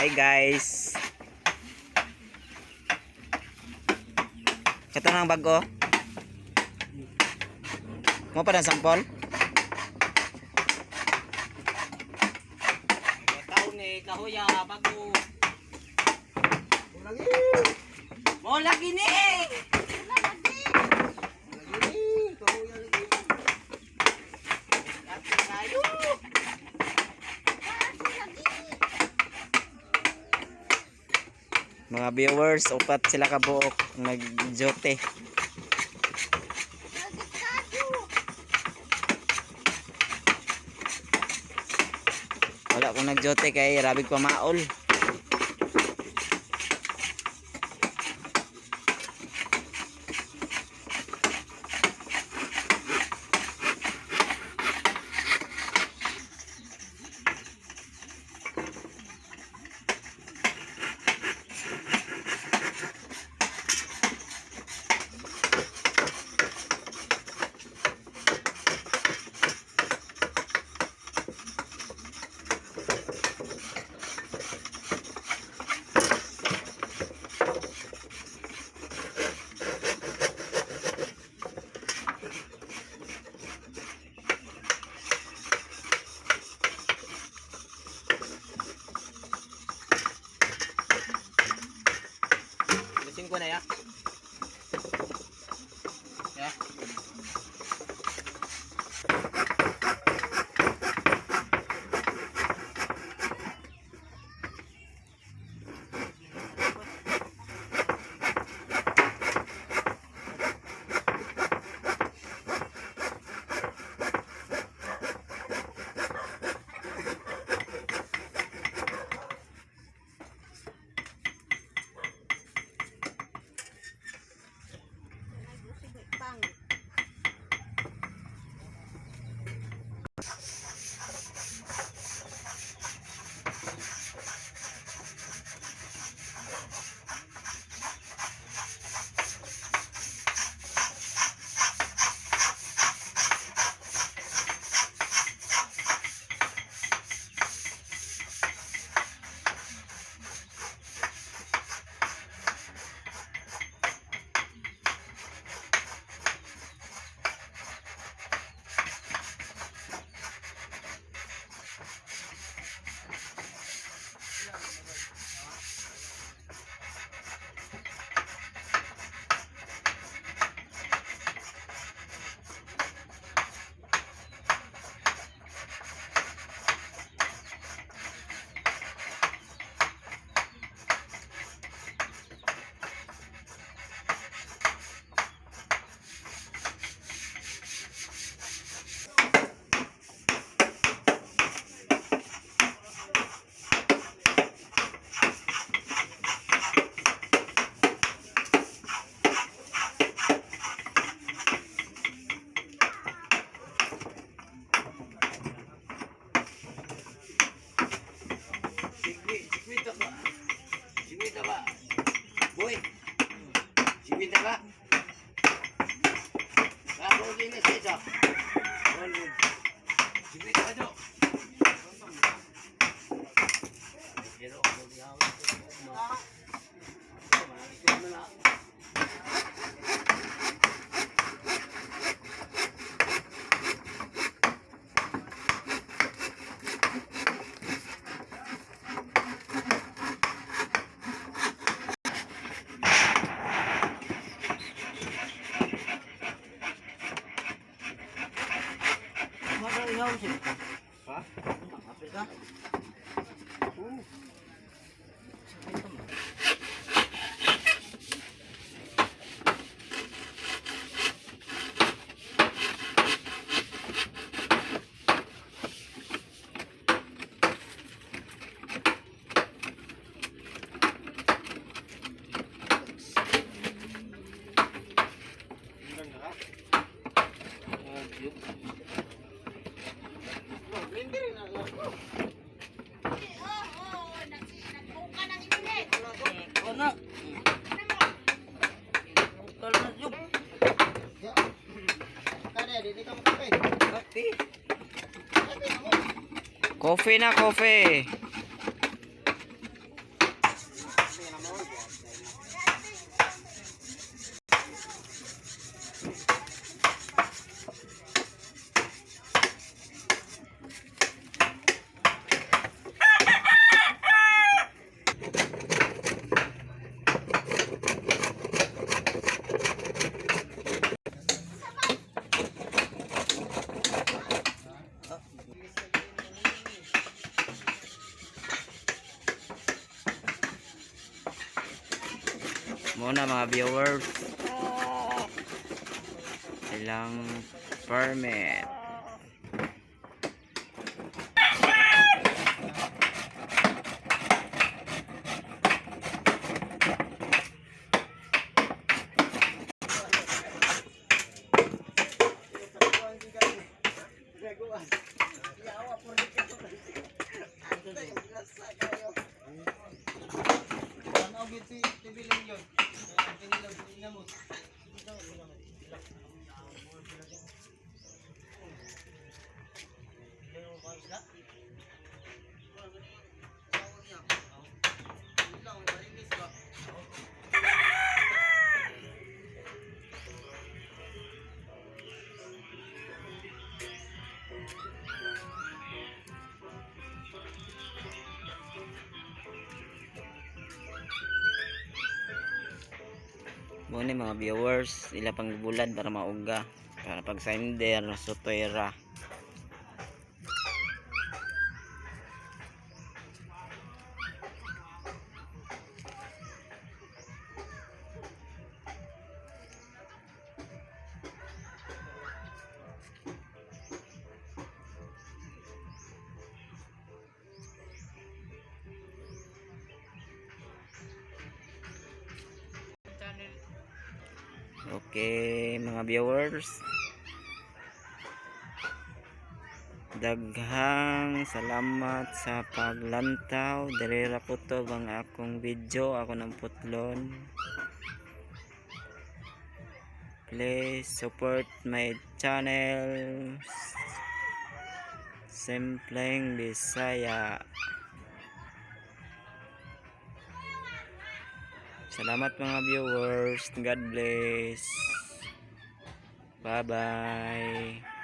Hi guys. Ito na ang bago. Mo pa ng sampol? Tao ni kahoya bago. Mo lagi ni. Mga viewers, upat sila kabuok nagjote. Wala kong nagjote kay rabig pa maol. Ko na ya. Ya. Ha? Afrika? Coffee na, coffee. Muna mga viewers, ilang permit. Muna mga viewers, ila pang bulad para mauga, para pag sender sutera. Okay mga viewers, daghang salamat sa paglantaw. Dirira ko to bang akong video, ako ng putlon. Please support my channel Simpleng Bisaya. Salamat mga viewers. God bless. Bye bye.